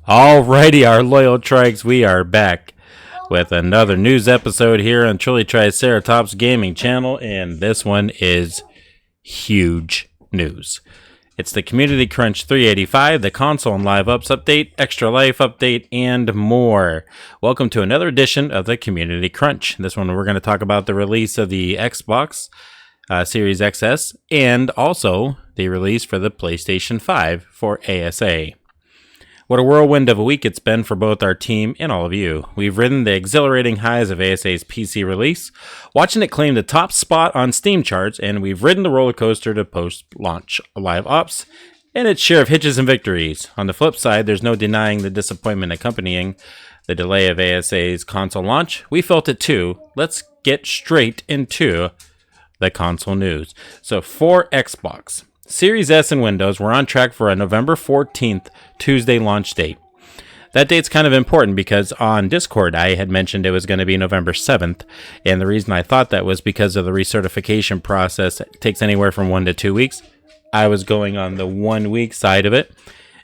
Alrighty, our loyal trikes, we are back with another news episode here on Truly Triceratops Gaming Channel, and this one is huge news. It's the Community Crunch 385, the console and live ups update, extra life update, and more. Welcome to another edition of the Community Crunch. This one we're going to talk about the release of the Xbox Series XS and also the release for the PlayStation 5 for ASA. What a whirlwind of a week it's been for both our team and all of you. We've ridden the exhilarating highs of ASA's PC release, watching it claim the top spot on Steam charts, and we've ridden the roller coaster to post-launch live ops and its share of hitches and victories. On the flip side, there's no denying the disappointment accompanying the delay of ASA's console launch. We felt it too. Let's get straight into the console news. So for Xbox Series S and Windows, we're on track for a November 14th Tuesday launch date. That date's kind of important because on Discord I had mentioned it was going to be November 7th, and the reason I thought that was because of the recertification process. It takes anywhere from 1 to 2 weeks. I was going on the 1 week side of it,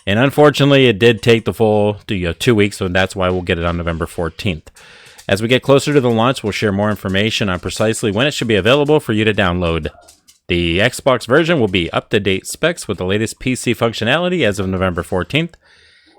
and unfortunately it did take the full 2 weeks, so that's why we'll get it on November 14th. As we get closer to the launch, we'll share more information on precisely when it should be available for you to download. The Xbox version will be up-to-date specs with the latest PC functionality as of November 14th,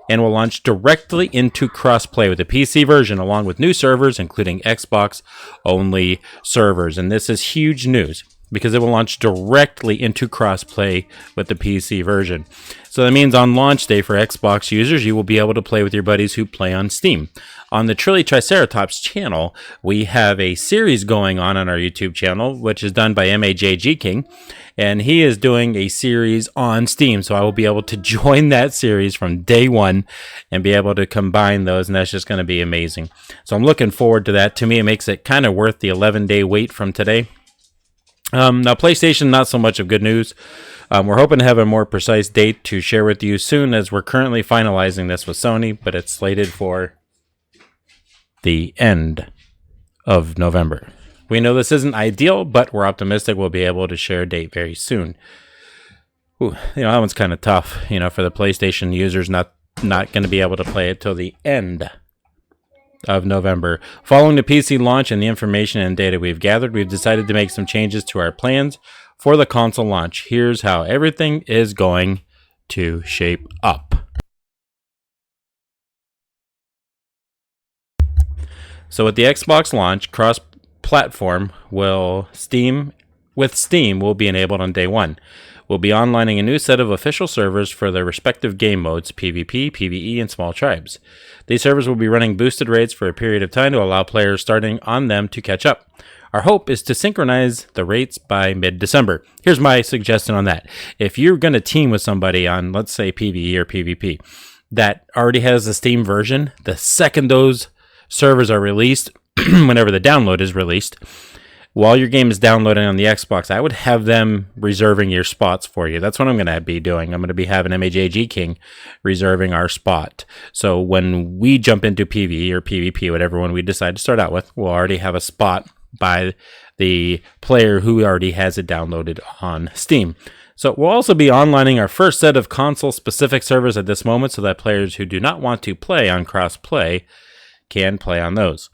and will launch directly into crossplay with the PC version along with new servers, including Xbox-only servers. And this is huge news because it will launch directly into crossplay with the PC version. So that means on launch day for Xbox users, you will be able to play with your buddies who play on Steam. On the Truly Triceratops channel, we have a series going on our YouTube channel, which is done by MAJG King, and he is doing a series on Steam. So I will be able to join that series from day one and be able to combine those, and that's just going to be amazing. So I'm looking forward to that. To me, it makes it kind of worth the 11-day wait from today. Now, PlayStation, not so much of good news. We're hoping to have a more precise date to share with you soon, as we're currently finalizing this with Sony, but it's slated for the end of November. We know this isn't ideal, but we're optimistic we'll be able to share a date very soon. Ooh, that one's kind of tough, for the PlayStation users not going to be able to play it till the end of November. Following the PC launch and the information and data we've gathered, we've decided to make some changes to our plans for the console launch. Here's how everything is going to shape up. So with the Xbox launch, cross-platform Steam will be enabled on day one. We'll be onlining a new set of official servers for their respective game modes, PvP, PvE, and small tribes. These servers will be running boosted rates for a period of time to allow players starting on them to catch up. Our hope is to synchronize the rates by mid-December. Here's my suggestion on that. If you're going to team with somebody on, let's say, PvE or PvP, that already has the Steam version, the second those servers are released, whenever the download is released, while your game is downloading on the Xbox, I would have them reserving your spots for you. That's what I'm going to be doing. I'm going to be having MAJG King reserving our spot. So when we jump into PvE or PvP, whatever one we decide to start out with, we'll already have a spot by the player who already has it downloaded on Steam. So we'll also be onlining our first set of console-specific servers at this moment so that players who do not want to play on cross-play can play on those.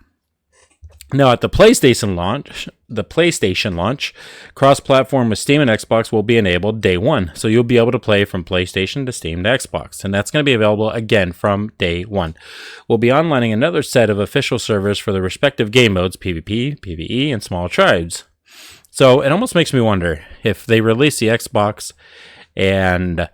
Now, at the PlayStation launch, cross-platform with Steam and Xbox will be enabled day one. So you'll be able to play from PlayStation to Steam to Xbox, and that's going to be available again from day one. We'll be onlining another set of official servers for the respective game modes, PvP, PvE, and small tribes. So it almost makes me wonder if they release the Xbox and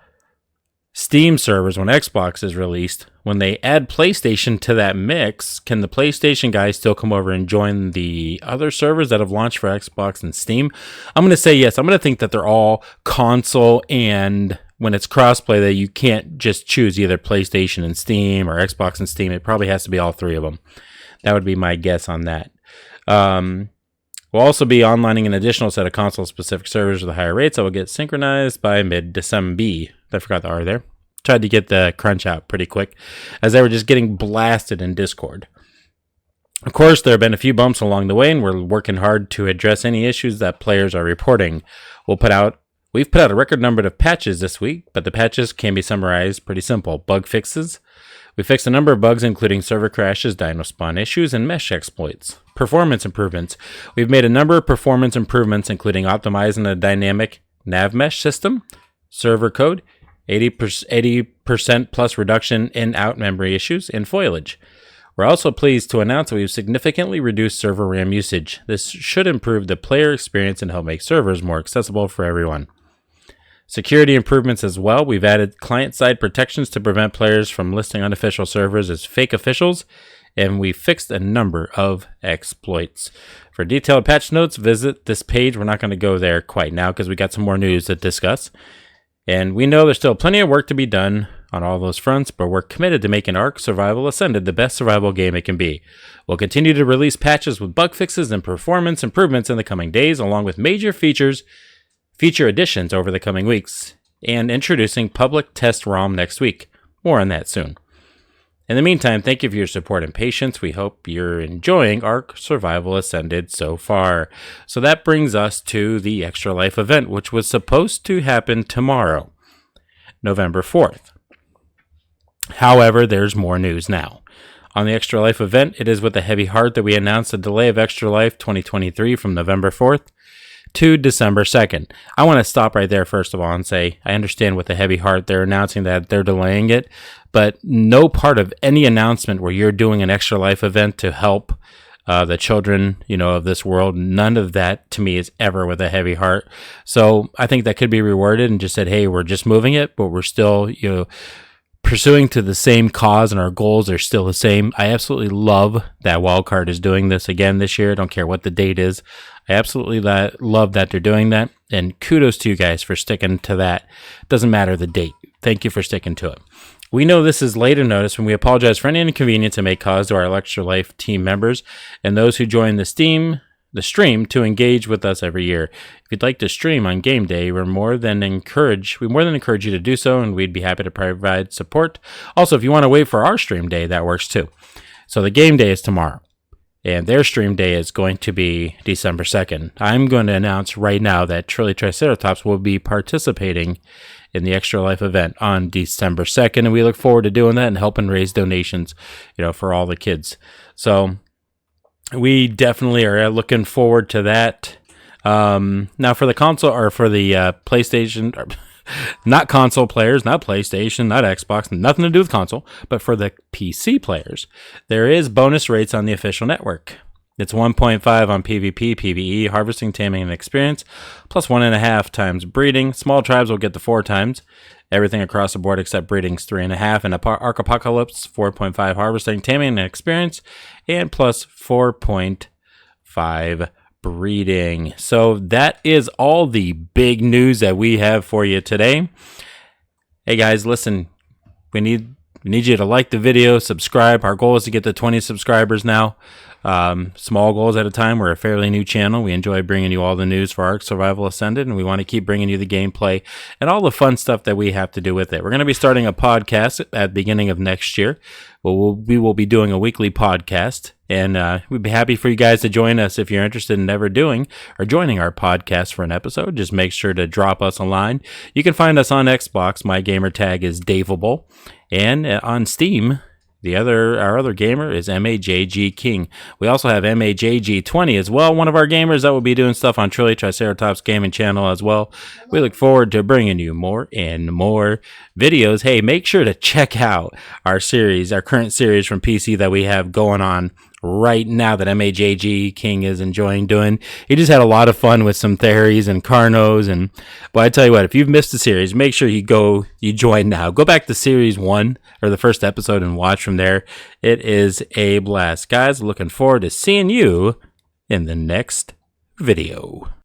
Steam servers when Xbox is released, when they add PlayStation to that mix, can the PlayStation guys still come over and join the other servers that have launched for Xbox and Steam? I'm going to say yes. I'm going to think that they're all console, and when it's crossplay, that you can't just choose either PlayStation and Steam or Xbox and Steam. It probably has to be all three of them. That would be my guess on that. We'll also be onlining an additional set of console-specific servers with higher rates that will get synchronized by mid-December. I forgot the R there. Tried to get the crunch out pretty quick, as they were just getting blasted in Discord. Of course, there have been a few bumps along the way, and we're working hard to address any issues that players are reporting. We've put out a record number of patches this week, but the patches can be summarized pretty simple. Bug fixes, We fixed a number of bugs, including server crashes, dino spawn issues, and mesh exploits. Performance improvements. We've made a number of performance improvements, including optimizing the dynamic nav mesh system, server code, 80% plus reduction in out memory issues, and foliage. We're also pleased to announce that we've significantly reduced server RAM usage. This should improve the player experience and help make servers more accessible for everyone. Security improvements as well. We've added client-side protections to prevent players from listing unofficial servers as fake officials, and we fixed a number of exploits. For detailed patch notes, visit this page. We're not going to go there quite now because we got some more news to discuss. And we know there's still plenty of work to be done on all those fronts, but we're committed to making Ark Survival Ascended the best survival game it can be. We'll continue to release patches with bug fixes and performance improvements in the coming days, along with major feature additions over the coming weeks, and introducing public test ROM next week. More on that soon. In the meantime, thank you for your support and patience. We hope you're enjoying Ark Survival Ascended so far. So that brings us to the Extra Life event, which was supposed to happen tomorrow, November 4th. However, there's more news now. On the Extra Life event, it is with a heavy heart that we announced a delay of Extra Life 2023 from November 4th to December 2nd. I want to stop right there first of all and say I understand with a heavy heart they're announcing that they're delaying it, but no part of any announcement where you're doing an Extra Life event to help the children, of this world, none of that to me is ever with a heavy heart. So I think that could be reworded and just said, hey, we're just moving it, but we're still, pursuing to the same cause, and our goals are still the same. I absolutely love that Wildcard is doing this again this year. I don't care what the date is. I absolutely love that they're doing that, and kudos to you guys for sticking to that. Doesn't matter the date. Thank you for sticking to it. We know this is later notice, and we apologize for any inconvenience it may cause to our Extra Life team members and those who join the stream to engage with us every year. If you'd like to stream on game day, we more than encourage you to do so, and we'd be happy to provide support. Also, if you want to wait for our stream day, that works too. So the game day is tomorrow, and their stream day is going to be December 2nd. I'm going to announce right now that Trilly Triceratops will be participating in the Extra Life event on December 2nd, and we look forward to doing that and helping raise donations, for all the kids. So we definitely are looking forward to that. Now for the console or for the PlayStation, not console players, not PlayStation, not Xbox, nothing to do with console, but for the PC players, there is bonus rates on the official network. It's 1.5 on PvP, PvE, harvesting, taming, and experience, plus 1.5 times breeding. Small tribes will get the 4 times. Everything across the board except breeding's 3.5, and Ark Apocalypse 4.5 harvesting, taming, and experience, and plus 4.5 breeding. So that is all the big news that we have for you today. Hey guys, listen, we need you to like the video, subscribe. Our goal is to get to 20 subscribers now. Small goals at a time. We're a fairly new channel. We enjoy bringing you all the news for Ark Survival Ascended, and we want to keep bringing you the gameplay and all the fun stuff that we have to do with it. We're going to be starting a podcast at the beginning of next year. We will be doing a weekly podcast, and we'd be happy for you guys to join us if you're interested in ever doing or joining our podcast for an episode. Just make sure to drop us a line. You can find us on Xbox. My gamer tag is Daveable, and on Steam, our other gamer is MAJG King. We also have MAJG20 as well, one of our gamers that will be doing stuff on Trilly Triceratops Gaming Channel as well. We look forward to bringing you more and more videos. Hey, make sure to check out our current series from PC that we have going on right now that MAJG King is enjoying doing. He just had a lot of fun with some Theries and Carnos, and but I tell you what, if you've missed the series, make sure you join now. Go back to series 1 or the first episode and watch from there. It is a blast. Guys, looking forward to seeing you in the next video.